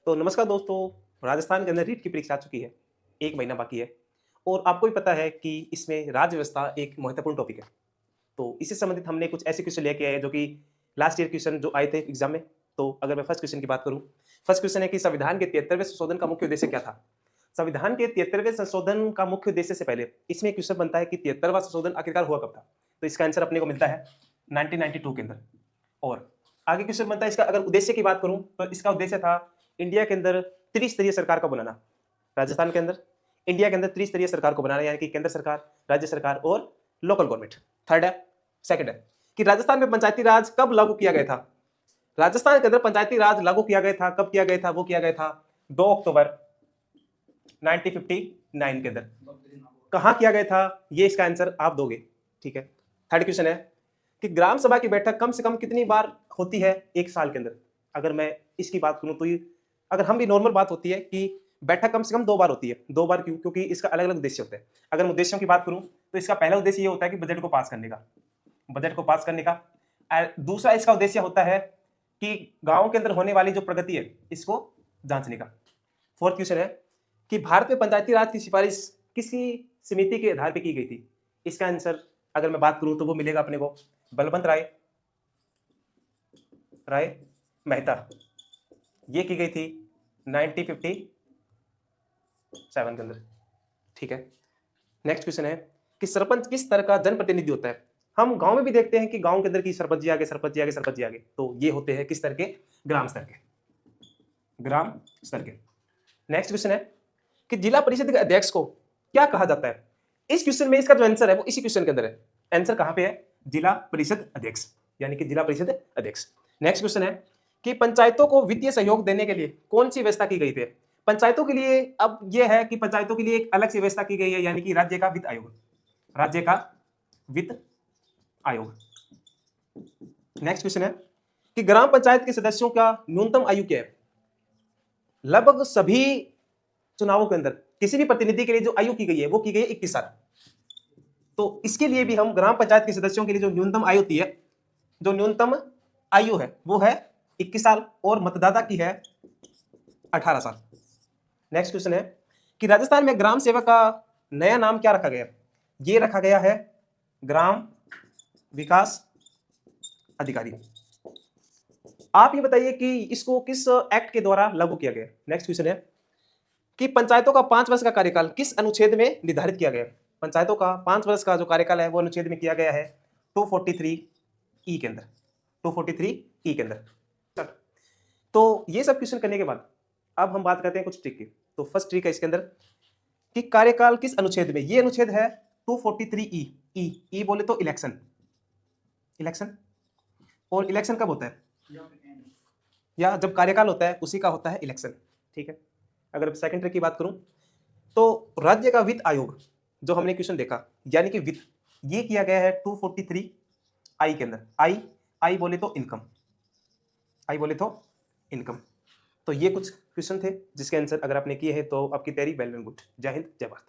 तो नमस्कार दोस्तों, राजस्थान के अंदर रीट की परीक्षा आ चुकी है। 1 महीना बाकी है और आपको भी पता है कि इसमें राज्य व्यवस्था एक महत्वपूर्ण टॉपिक है। तो इससे संबंधित हमने कुछ ऐसे क्वेश्चन लेके आए हैं जो कि लास्ट ईयर क्वेश्चन जो आए थे एग्जाम में। तो अगर मैं फर्स्ट क्वेश्चन की बात करूं, फर्स्ट क्वेश्चन है कि संविधान के 73वें संशोधन का मुख्य उद्देश्य क्या था? संविधान के 73वें संशोधन का मुख्य उद्देश्य से पहले इसमें क्वेश्चन बनता है कि 73वां संशोधन आखिरकार हुआ कब था? तो इसका आंसर अपने को मिलता है 1992 के अंदर। और आगे क्वेश्चन बनता है इसका, अगर उद्देश्य की बात करूं तो इसका उद्देश्य था इंडिया के अंदर त्रिस्तरीय सरकार का बनाना। राजस्थान के अंदर इंडिया के अंदर त्रिस्तरीय सरकार को बनाना, यानी कि केंद्र सरकार, राज्य सरकार और लोकल गवर्नमेंट। थर्ड है, सेकंड है कि राजस्थान में पंचायती राज कब लागू किया गया था? राजस्थान के अंदर पंचायती राज लागू किया गया था, कब किया गया था? वो किया गया था 2 अक्टूबर 1959 के अंदर। कहां किया गया था? ये इसका आंसर आप दोगे, ठीक है। थर्ड क्वेश्चन है कि ग्राम सभा की बैठक कम से कम कितनी बार होती है एक साल के अंदर? अगर मैं इसकी बात करूं तो ये, अगर हम भी नॉर्मल बात होती है कि बैठक कम से कम 2 बार होती है। 2 बार क्यों? क्योंकि इसका अलग अलग उद्देश्य होता है। अगर मैं उद्देश्यों की बात करूं तो इसका पहला उद्देश्य ये होता है कि बजट को पास करने का, बजट को पास करने का। दूसरा इसका उद्देश्य होता है कि गांव के अंदर होने वाली जो प्रगति है इसको जांचने का। फोर्थ क्वेश्चन है कि भारत में पंचायती राज की सिफारिश किसी समिति के आधार पर की गई थी? इसका आंसर अगर मैं बात करूं तो वो मिलेगा अपने को बलवंत राय मेहता। ये की गई थी 1957 के अंदर, ठीक है। नेक्स्ट क्वेश्चन है कि सरपंच किस तरह का जनप्रतिनिधि होता है? हम गांव में भी देखते हैं कि गांव के अंदर की सरपंच जी आगे, सरपंच जी आगे, सरपंच जी आगे। तो ये होते हैं किस तरह के? ग्राम स्तर के, ग्राम स्तर के। नेक्स्ट क्वेश्चन है कि जिला परिषद के अध्यक्ष को क्या कहा जाता है? इस क्वेश्चन में इसका जो आंसर है वो इसी क्वेश्चन के अंदर है। आंसर कहां पे है? जिला परिषद अध्यक्ष, यानी कि जिला परिषद अध्यक्ष। नेक्स्ट क्वेश्चन है कि पंचायतों को वित्तीय सहयोग देने के लिए कौन सी व्यवस्था की गई थी? पंचायतों के लिए अब यह है कि पंचायतों के लिए एक अलग सी व्यवस्था की गई है, यानी कि राज्य का वित्त आयोग, राज्य का वित्त आयोग। नेक्स्ट क्वेश्चन है कि ग्राम पंचायत के सदस्यों का न्यूनतम आयु क्या है? लगभग सभी चुनावों के अंदर किसी भी प्रतिनिधि के लिए जो आयु की गई है वो की गई है 21 साल। तो इसके लिए भी हम ग्राम पंचायत के सदस्यों के लिए जो न्यूनतम आयु होती है, जो न्यूनतम आयु है वो है 21 साल और मतदाता की है 18 साल। नेक्स्ट क्वेश्चन है कि राजस्थान में ग्राम सेवक का नया नाम क्या रखा गया? ये रखा गया है ग्राम विकास अधिकारी। आप ये बताइए कि इसको किस एक्ट के द्वारा लागू किया गया? नेक्स्ट क्वेश्चन है कि पंचायतों का 5 वर्ष का कार्यकाल किस अनुच्छेद में निर्धारित किया गया? पंचायतों का 5 वर्ष का जो कार्यकाल है वो अनुच्छेद में किया गया है 243 ई के अंदर, 243 ई के अंदर। तो ये सब क्वेश्चन करने के बाद अब हम बात करते हैं कुछ ट्रिक की। तो फर्स्ट ट्रिक है इसके अंदर कि कार्यकाल किस अनुच्छेद में? ये अनुच्छेद है 243 ई। ई बोले तो इलेक्शन, इलेक्शन। और इलेक्शन कब होता है? या जब कार्यकाल होता है उसी का होता है इलेक्शन, ठीक है। अगर सेकंड ट्रिक की बात करूं तो राज्य का वित्त आयोग जो हमने क्वेश्चन देखा, यानी कि वित्त, ये किया गया है 243 आई के अंदर। आई बोले तो इनकम, आई बोले तो इनकम। तो ये कुछ क्वेश्चन थे जिसके आंसर अगर आपने किए हैं तो आपकी तैयारी वेल एंड गुड। जय हिंद, जय भारत।